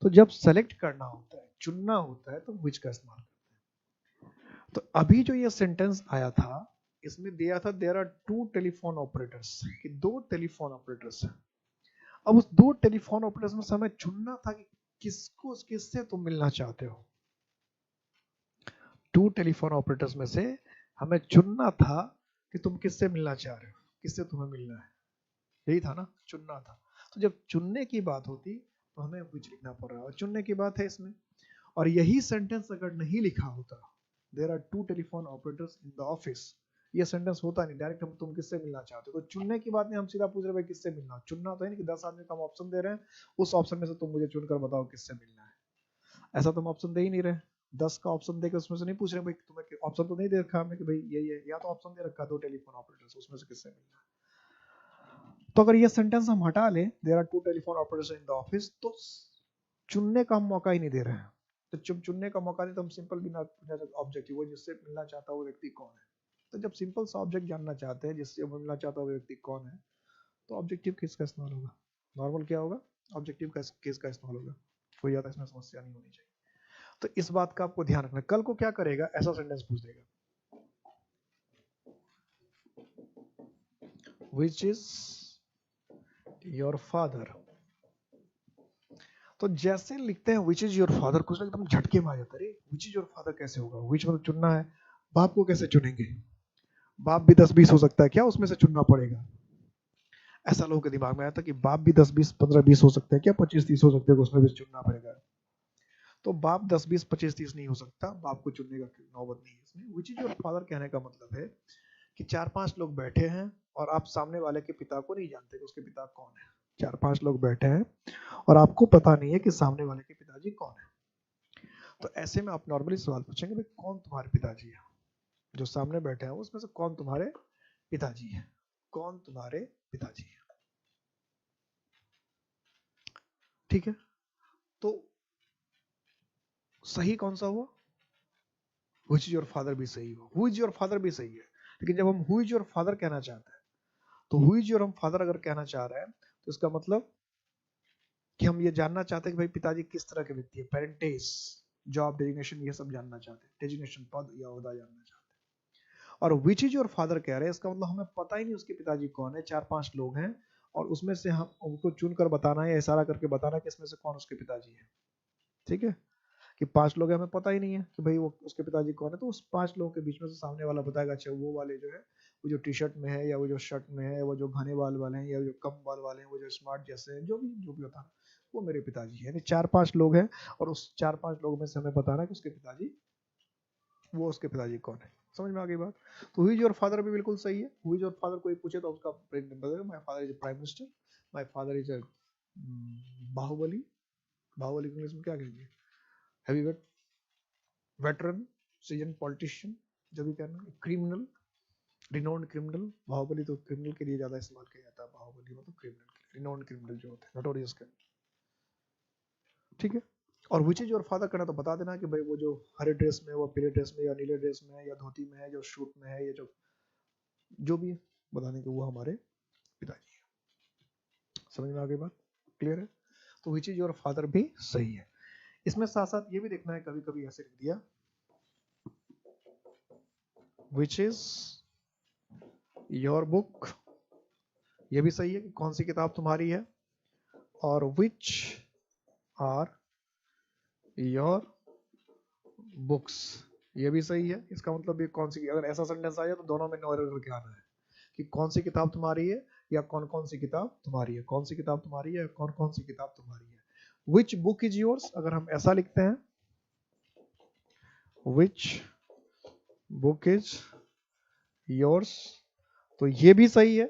तो जब सेलेक्ट करना होता है, चुनना होता है, तो विच का इस्तेमाल करते हैं। तो अभी जो ये सेंटेंस आया था इसमें दिया था देयर आर 2 टेलीफोन ऑपरेटर्स, कि 2 टेलीफोन ऑपरेटर्स हैं। अब उस 2 टेलीफोन ऑपरेटर्स में से हमें चुनना था कि किसको, किससे तुम मिलना चाहते हो। 2 टेलीफोन ऑपरेटर्स में से हमें चुनना था कि तुम किससे मिलना चाह रहे हो, किससे तुम्हें मिलना है, यही था ना, चुनना था। तो जब चुनने की बात होती तो हमें विच लिखना पड़ रहा है, और चुनने की बात है इसमें। और यही सेंटेंस अगर नहीं लिखा होता, there are 2 telephone operators in the office, ये सेंटेंस होता नहीं। डायरेक्ट हम तुम किससे मिलना चाहते हो, तो चुनने की बात नहीं, हम सीधा पूछ रहे भाई किससे मिलना। चुनना तो है नहीं कि 10 आदमी को हम ऑप्शन दे रहे हैं, उस ऑप्शन में से तुम मुझे चुनकर बताओ किससे मिलना है। ऐसा तुम ऑप्शन दे ही नहीं रहे। 10 का ऑप्शन देकर उसमें से नहीं पूछ रहे भाई तुम्हें, ऑप्शन तो नहीं दे रखा हमने कि भाई ये, या तो ऑप्शन दे रखा 2 टेलीफोन ऑपरेटर्स, उसमें से किससे मिलना है। तो अगर ये सेंटेंस हम हटा लें, there are 2 telephone operators in the office, तो चुनने का हम मौका ही नहीं दे रहे हैं। तो जब चुनने का मौका नहीं, तो हम सिंपल बिना ऑब्जेक्टिव, वो जिससे मिलना चाहता है वो व्यक्ति कौन है। तो जब सिंपल सा ऑब्जेक्ट जानना चाहते हैं, जिससे मिलना चाहता है वो व्यक्ति कौन है, तो ऑब्जेक्टिव किसका इस्तेमाल होगा, नॉर्मल क्या होगा, ऑब्जेक्टिव का केस का इस्तेमाल होगा। कोई ज्यादा इसमें समस्या नहीं होनी चाहिए। तो इस बात का आपको ध्यान रखना। कल को क्या करेगा, ऐसा सेंटेंस पूछ देगा, which is your father। तो जैसे लिखते हैं विच इज योर फादर, कुछ एकदम झटके में आ जाता है, विच इज योर फादर कैसे होगा, विच मतलब चुनना है। बाप को कैसे चुनेंगे, बाप भी 10-20 हो सकता है क्या, उसमें से चुनना पड़ेगा। ऐसा लोगों के दिमाग में आया था कि बाप भी 10-20, 15-20 हो सकते हैं क्या, 25-30 हो सकते हैं, उसमें भी चुनना पड़ेगा। तो बाप 10-20, 25-30 नहीं हो सकता, बाप को चुनने का नौबत नहीं है इसमें। विच इज योर फादर कहने का मतलब है कि 4-5 लोग बैठे हैं और आप सामने वाले के पिता को नहीं जानते कि उसके पिता कौन है। 4-5 लोग बैठे हैं और आपको पता नहीं है कि सामने वाले के पिताजी कौन है। तो ऐसे में आप नॉर्मली सवाल पूछेंगे भाई कौन तुम्हारे पिताजी है, जो सामने बैठे हैं उसमें से कौन तुम्हारे पिताजी है, कौन तुम्हारे पिताजी है। ठीक है, तो सही कौन सा हुआ? Which is your father भी सही हुआ, Who is your father भी सही है। लेकिन जब हम Who is your father कहना चाहते हैं, तो Who is your father अगर कहना चाह रहे हैं तो इसका मतलब कि हम ये जानना चाहते हैं कि भाई पिताजी किस तरह के व्यक्ति है, पेरेंटेज, जॉब, डेजिग्नेशन, ये सब जानना चाहते हैं, डेजिग्नेशन पद या ओहदा जानना चाहते हैं। और विच इज योर फादर कह रहे हैं, इसका मतलब हमें पता ही नहीं उसके पिताजी कौन है, 4-5 लोग हैं और उसमें से हम उनको चुनकर बताना है या इशारा करके बताना है कि इसमें से कौन उसके पिताजी है। ठीक है, कि 5 लोग हैं, हमें पता ही नहीं है कि भाई वो उसके पिताजी कौन है, तो उस 5 लोगों के बीच में से सामने वाला बताएगा अच्छा वो वाले जो है, वो जो टी शर्ट में है या वो जो शर्ट में है, वो जो घने बाल वाले हैं या जो कम बाल वाले हैं, वो जो स्मार्ट जैसे हैं, जो भी होता है वो मेरे पिताजी है। यानी 4-5 लोग हैं और उस 4-5 लोगों में से हमें बताना है कि उसके पिताजी, वो उसके पिताजी कौन है। समझ में आ गई बात? तो हु इज योर फादर भी बिल्कुल सही है। हु इज योर फादर कोई पूछे तो उसका बदले my father is prime minister, my father is Baahubali. Baahubali English में क्या कहेंगे? हैवीवेट, वेटरन, सीजन पॉलिटिशियन, जो भी कहना, क्रिमिनल, रिनोन्ड क्रिमिनल। बाहुबली तो क्रिमिनल के लिए ज्यादा इस्तेमाल किया जाता है, बाहुबली मतलब क्रिमिनल, रिनोन्ड क्रिमिनल जो होते हैं, नोटोरियस क्रिमिनल। ठीक है, और विच इज योर फादर करना तो बता देना कि भाई वो जो हरे ड्रेस में, वो पीले ड्रेस में या नीले ड्रेस में या धोती में है, जो शूट में है, या जो भी बताने के वो हमारे पिताजी है। समझ में आ गई बात? क्लियर है? तो विच इज योर फादर भी सही है। इसमें साथ साथ ये भी देखना है, कभी कभी ऐसे लिख दिया विच इज योर बुक, ये भी सही है कि कौन सी किताब तुम्हारी है, और विच आर योर बुक्स, ये भी सही है। इसका मतलब ये कौन सी, अगर ऐसा सेंटेंस आया तो दोनों में नो एरर करके आना है कि कौन सी किताब तुम्हारी है या कौन कौन सी किताब तुम्हारी है, कौन सी किताब तुम्हारी है, कौन कौन सी किताब तुम्हारी है। विच बुक इज योर्स, अगर हम ऐसा लिखते हैं विच बुक इज योर्स, तो ये भी सही है।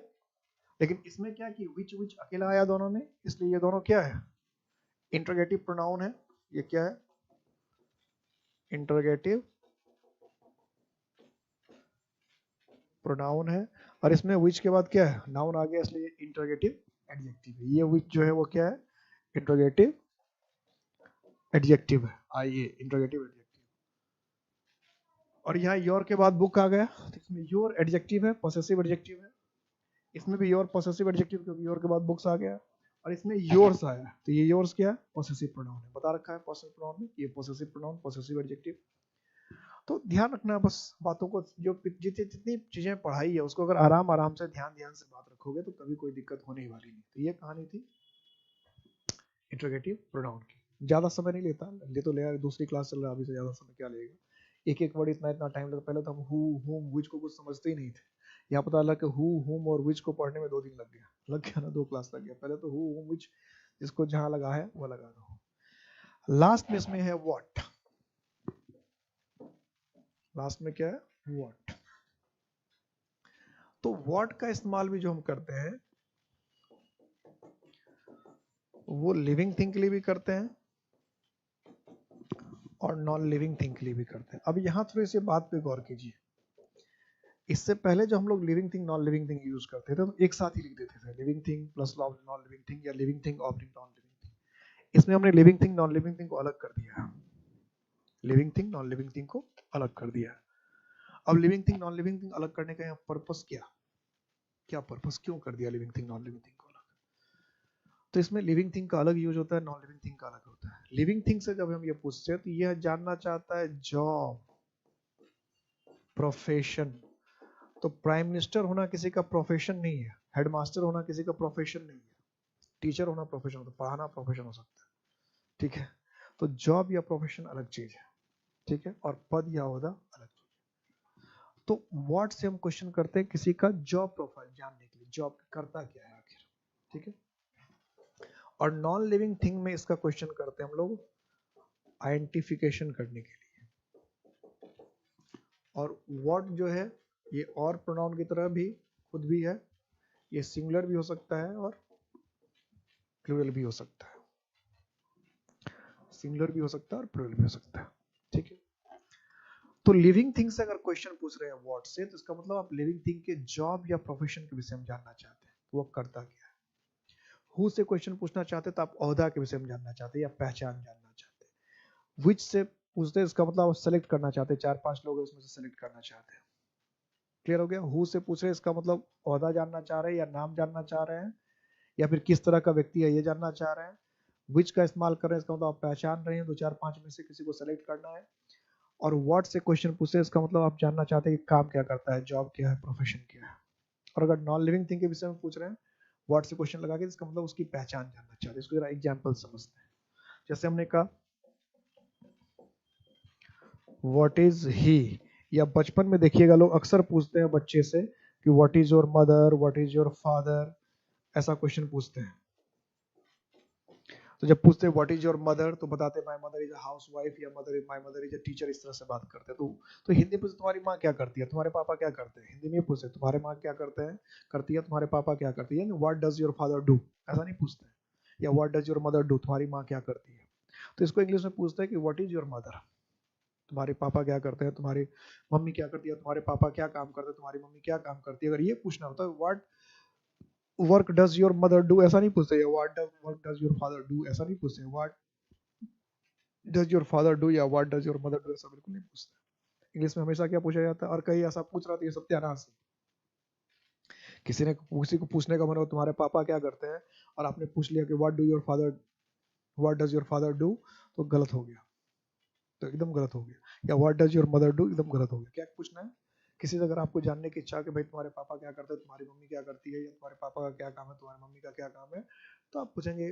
लेकिन इसमें क्या कि विच विच अकेला आया दोनों में, इसलिए ये दोनों क्या है? इंटरोगेटिव प्रोनाउन है। ये क्या है? इंटरोगेटिव प्रोनाउन है। और इसमें विच के बाद क्या है? नाउन आ गया, इसलिए इंटरोगेटिव एडजेक्टिव है। ये विच जो है वो क्या है? इंटरोगेटिव एडजेक्टिव है। आइए, इंटरोगेटिव एडजेक्टिव। और यहाँ योर के बाद बुक आ गया, तो इसमें योर एडजेक्टिव है, पॉसेसिव एडजेक्टिव है। इसमें भी योर पॉसेसिव एडजेक्टिव, क्योंकि योर के बाद बुक्स आ गया। और इसमें योर्स आया, तो ये योर्स क्या है? पॉसेसिव प्रोनाउन है। बता रखा है पॉसेसिव प्रोनाउन में, ये पॉसेसिव प्रोनाउन, पॉसेसिव एडजेक्टिव। तो ध्यान रखना बस बातों को, जो जितनी चीजें पढ़ाई है उसको अगर आराम आराम से ध्यान से बात रखोगे तो कभी कोई दिक्कत होने ही वाली नहीं। तो ये कहानी थी इंटरोगेटिव प्रोनाउन की। ज्यादा समय नहीं लेता, ले तो ले, दूसरी क्लास चल रहा है, अभी से ज्यादा समय क्या लेगा? एक एक वर्ड इतना इतना टाइम लगता। पहले तो हम हु, हुम, विच को कुछ समझते ही नहीं थे। यहाँ पता लगा कि हु, हुम और विच को पढ़ने में 2 दिन लग गया ना, 2 क्लास लग गया। पहले तो हु, हुम, विच, जिसको जहां लगा है वो लगा दो। लास्ट में इसमें है व्हाट। लास्ट में क्या है? व्हाट। तो व्हाट का इस्तेमाल भी जो हम करते हैं वो लिविंग थिंग के लिए भी करते हैं और नॉन लिविंग थिंग के लिए भी करते हैं। अब यहां थोड़ी सी बात पे गौर कीजिए। इससे पहले जो हम लोग living thing non living thing use करते थे तो एक साथ ही लिख देते थे, living thing plus non living thing या लिविंग थिंग और नॉन लिविंग थिंग। इसमें हमने living thing non living thing को अलग कर दिया, living thing non living thing को अलग कर दिया। अब living thing non living thing अलग करने का यहाँ पर्पस क्या पर्पस, क्यों कर दिया living thing non living thing को अलग? तो इसमें लिविंग थिंग का अलग यूज होता है, नॉन लिविंग थिंग का अलग होता है। लिविंग थिंग से जब हम ये पूछते हैं तो यह जानना चाहता है जॉब, प्रोफेशन। तो प्राइम मिनिस्टर होना किसी का प्रोफेशन नहीं है, हेडमास्टर होना किसी का प्रोफेशन नहीं है, टीचर होना प्रोफेशन होता है, पढ़ाना प्रोफेशन हो सकता है। ठीक है, तो जॉब या प्रोफेशन अलग चीज है। ठीक है, और पद या ओहदा अलग चीज है। तो व्हाट से हम क्वेश्चन करते हैं किसी का जॉब प्रोफाइल जानने के लिए, जॉब करता क्या है आखिर। ठीक है, और नॉन लिविंग थिंग में इसका क्वेश्चन करते हैं हम लोग आइडेंटिफिकेशन करने के लिए। और व्हाट जो है ये और प्रोनाउन की तरह भी खुद भी है, ये सिंगुलर भी हो सकता है और प्लूरल भी हो सकता है, सिंगुलर भी हो सकता है और प्लूरल भी हो सकता है। ठीक है, तो लिविंग थिंग से अगर क्वेश्चन पूछ रहे हैं व्हाट से, तो इसका मतलब आप लिविंग थिंग के जॉब या प्रोफेशन के विषय में जानना चाहते हैं, वो करता क्या है। हु से क्वेश्चन पूछना चाहते तो आप ओहदा के विषय में जानना चाहते या पहचान जानना चाहते। विच से पूछते इसका मतलब आप सेलेक्ट करना चाहते, 4-5 लोग उसमें से सेलेक्ट करना चाहते हैं। क्लियर हो गया। हु से पूछ रहे इसका मतलब ओहदा जानना चाह रहे हैं या नाम जानना चाह रहे हैं या फिर किस तरह का व्यक्ति है ये जानना चाह रहे हैं। विच का इस्तेमाल कर रहे हैं इसका मतलब आप पहचान रहे हैं, 2-4-5 में से किसी को सेलेक्ट करना है। और व्हाट से क्वेश्चन पूछे इसका मतलब आप जानना चाहते हैं कि काम क्या करता है, जॉब क्या है, प्रोफेशन क्या है। और अगर नॉन लिविंग थिंग के विषय में पूछ रहे हैं व्हाट से क्वेश्चन लगा के इसका मतलब उसकी पहचान जानना चाहते हैं। इसको जरा एग्जांपल समझते हैं। जैसे हमने कहा व्हाट इज ही, या बचपन में देखिएगा लोग अक्सर पूछते हैं बच्चे से कि what is your mother, what is your father, ऐसा क्वेश्चन पूछते हैं। तो जब पूछते हैं व्हाट इज योर मदर तो बताते हैं my mother is a housewife या my mother is a teacher, इस तरह से बात करते हैं। तो हिंदी में तुम्हारी माँ क्या करती है, तुम्हारे पापा क्या करते हैं, हिंदी में पूछते तुम्हारे माँ क्या करते हैं करती है, तुम्हारे पापा क्या करती है, what does your father do, ऐसा नहीं पूछते। या what does your mother do, तुम्हारी माँ क्या करती है। तो इसको इंग्लिश में पूछते हैं कि व्हाट इज योर मदर, तुम्हारे पापा क्या करते हैं, तुम्हारी मम्मी क्या करती है, तुम्हारे पापा क्या काम करते हैं, तुम्हारी मम्मी क्या काम करती है। अगर ये पूछना होता है what work does your mother do, ऐसा नहीं पूछते। What work does your father do, ऐसा नहीं पूछते। What does your father do या what does your mother do, ऐसा बिल्कुल नहीं पूछते। इंग्लिश में हमेशा क्या पूछा जाता है, और कहीं ऐसा पूछ रहा था ये सत्यानाश है। किसी को पूछने का मन हो तुम्हारे पापा क्या करते हैं और आपने पूछ लिया कि what does your father do, तो गलत हो गया, तो एकदम गलत हो गया। या what does your mother do, एकदम गलत हो गया। क्या पूछना है, किसी से अगर आपको जानने की इच्छा कि भाई तुम्हारे पापा क्या करते हैं, तुम्हारी मम्मी क्या करती है, या तुम्हारे पापा का क्या काम है, तुम्हारी मम्मी का क्या काम है, तो आप पूछेंगे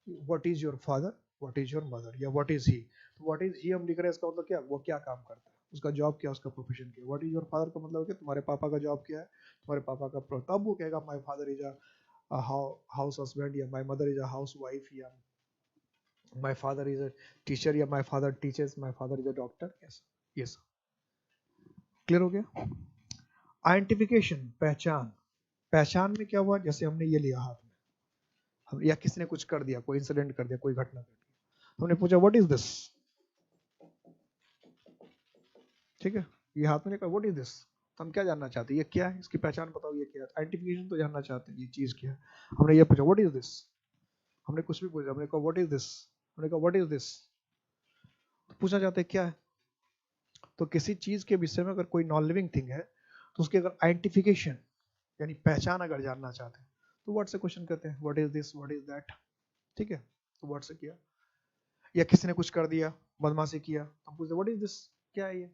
what is your father, what is your mother, या व्हाट इज ही। तो व्हाट इज ही हम लिख रहे हैं, इसका मतलब क्या, वो क्या काम करता है, उसका जॉब क्या, उसका प्रोफेशन क्या। व्हाट इज योर फादर का मतलब है तुम्हारे पापा का जॉब क्या है, तुम्हारे पापा का तब वो कहेगा my father is a house husband, या my mother is a house wife, या my father is a teacher, या my father teachers, my father is a doctor. Yes, ये सब क्लियर हो गया। आइडेंटिफिकेशन, पहचान। पहचान में क्या हुआ, जैसे हमने ये लिया हाथ में, या किसी ने कुछ कर दिया, कोई इंसिडेंट कर दिया, कोई घटना कर दिया, हमने पूछा व्हाट इज दिस, ठीक है, ये हाथ में कहा व्हाट इज दिस, तो हम क्या जानना चाहते हैं, ये क्या है, इसकी पहचान बताओ, ये क्या है। आइडेंटिफिकेशन तो जानना चाहते हैं ये चीज क्या है। हमने ये पूछा व्हाट इज दिस, हमने कुछ भी पूछा, हमने कहा व्हाट इज दिस, हमने कहा व्हाट इज दिस, तो पूछना चाहते हैं क्या है। तो किसी चीज के विषय में अगर कोई नॉन लिविंग थिंग है तो उसकी अगर आइडेंटिफिकेशन यानी पहचान अगर जानना चाहते हैं तो व्हाट से क्वेश्चन करते हैं, what is this, what is that, ठीक है। तो व्हाट से किया। या किसी ने कुछ कर दिया, बदमाशी किया, तो हम पूछते व्हाट इज दिस, क्या है ये।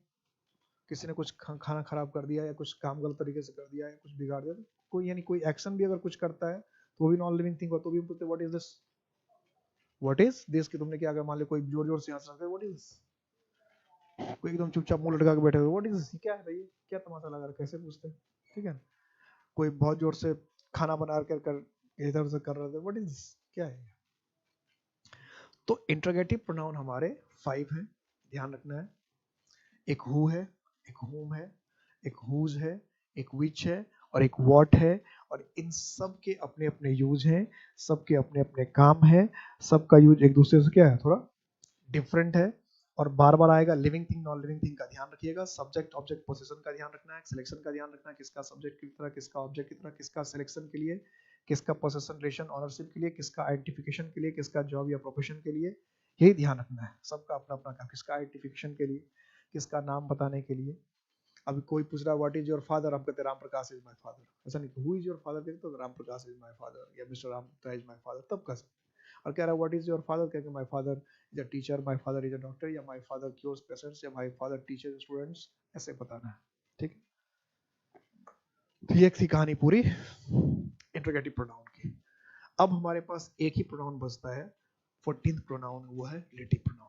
किसी ने कुछ खाना खराब कर दिया या कुछ काम गलत तरीके से कर दिया या कुछ बिगाड़ दिया, तो कोई यानी कोई एक्शन भी अगर कुछ करता है तो वो भी नॉन लिविंग थिंग हो, तो भी हम पूछते what is this, what is this कि तुमने क्या, अगर मान लो कोई जोर जोर से हंस रहा है व्हाट इज दिस, कोई एकदम चुपचाप मुंह लटका के बैठे हुए व्हाट इज दिस, क्या है भाई, क्या तमाशा लगा रहा है, कैसे पूछते हैं, ठीक है। कोई बहुत जोर से खाना बना कर इधर उधर कर रहे थे व्हाट इज दिस, क्या है। तो इंटरोगेटिव प्रोनाउन हमारे 5 हैं, ध्यान रखना है। एक हु है, एक हुम है, एक हुज है, एक विच है और एक व्हाट है। और इन सब के अपने अपने यूज हैं, सबके अपने अपने काम है, सबका यूज एक दूसरे से क्या है, थोड़ा डिफरेंट है। और बार बार आएगा। Living thing non living thing का ध्यान रखिएगा। सब्जेक्ट ऑब्जेक्ट पोजीशन का ध्यान रखना है, सिलेक्शन का ध्यान रखना है, किसका सब्जेक्ट की तरह, किसका ऑब्जेक्ट की तरह, किसका सिलेक्शन के लिए, किसका पोजीशन रिलेशन ऑनरशिप के लिए, किसका आइडेंटिफिकेशन के लिए, किसका जॉब या प्रोफेशन के लिए, यही ध्यान रखना है। सबका अपना अपना काम, किसका आइडेंटिफिकेशन के लिए, किसका नाम बताने के लिए। अभी कोई पूछ रहा है व्हाट इज योर फादर, आप कहते Ram Prakash is my father, ऐसा नहीं हु इज योर फादर कहते तो Ram Prakash is my father या mister Ram is my father, तब कह सकते। और कह रहा है व्हाट इज योर फादर, कह के my father is a teacher, my father is a doctor, या माय फादर क्योर्स पेशेंट्स, या माय फादर टीचर्स स्टूडेंट्स, ऐसे बताना है, ठीक है। तो ये थी कहानी पूरी इंटरोगेटिव प्रोनाउन की। अब हमारे पास एक ही प्रोनाउन बचता है, 14th प्रोनाउन, वो है रिलेटिव प्रोनाउन।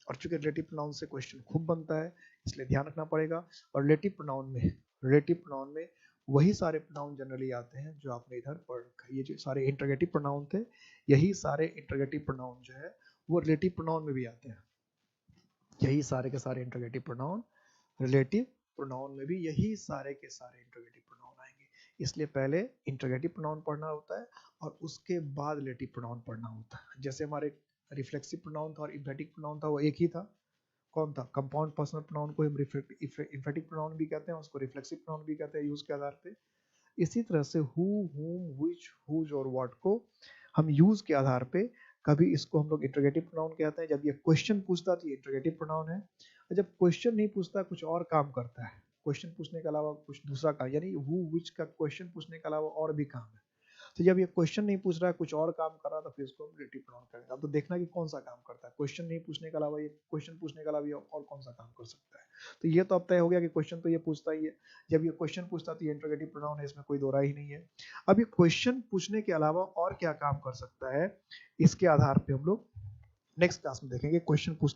और चूंकि रिलेटिव प्रोनाउन से क्वेश्चन खूब बनता है इसलिए ध्यान रखना पड़ेगा। और रिलेटिव प्रोनाउन में वही सारे प्रोनाउन जनरली आते हैं जो आपने इधर पढ़ रखा है। ये जो सारे इंटरोगेटिव प्रोनाउन थे, यही सारे इंटरोगेटिव प्रोनाउन जो है वो रिलेटिव प्रोनाउन में भी आते हैं। यही सारे के सारे इंटरोगेटिव प्रोनाउन रिलेटिव प्रोनाउन में भी, यही सारे के सारे इंटरोगेटिव प्रोनाउन आएंगे। इसलिए पहले इंटरोगेटिव प्रोनाउन पढ़ना होता है और उसके बाद रिलेटिव प्रोनाउन पढ़ना होता है। जैसे हमारे रिफ्लेक्सिव प्रोनाउन था और इम्फेटिक प्रोनाउन था, वो एक ही था। कौन था, कंपाउंड पर्सनल प्रोनाउन को हम इम्फेटिक प्रोनाउन भी कहते हैं, उसको रिफ्लेक्सिव प्रोनाउन भी कहते हैं यूज के आधार पे। इसी तरह से हु, whom, which, whose और what को हम यूज के आधार पे कभी इसको हम लोग इंटरोगेटिव प्रोनाउन कहते हैं। जब ये क्वेश्चन पूछता तो ये इंटरोगेटिव प्रोनाउन है, और जब क्वेश्चन नहीं पूछता कुछ और काम करता है, क्वेश्चन पूछने के अलावा कुछ दूसरा काम, यानी हु विच का क्वेश्चन पूछने के अलावा और भी काम है, तो जब ये क्वेश्चन नहीं पूछ रहा है कुछ और काम कर रहा है तो फिर इसको हम रिलेटिव प्रोनाउन करेंगे। अब तो देखना कि कौन सा काम करता है, क्वेश्चन नहीं पूछने के अलावा ये क्वेश्चन पूछने के अलावा ये और कौन सा काम कर सकता है। तो ये तो अब तय हो गया कि क्वेश्चन तो ये पूछता ही है, जब ये क्वेश्चन पूछता तो ये इंटरोगेटिव प्रोनाउन है, इसमें कोई दो राय ही नहीं है। अब ये क्वेश्चन पूछने के अलावा और क्या काम कर सकता है, इसके आधार पे हम लोग नेक्स्ट क्लास में देखेंगे। क्वेश्चन पूछ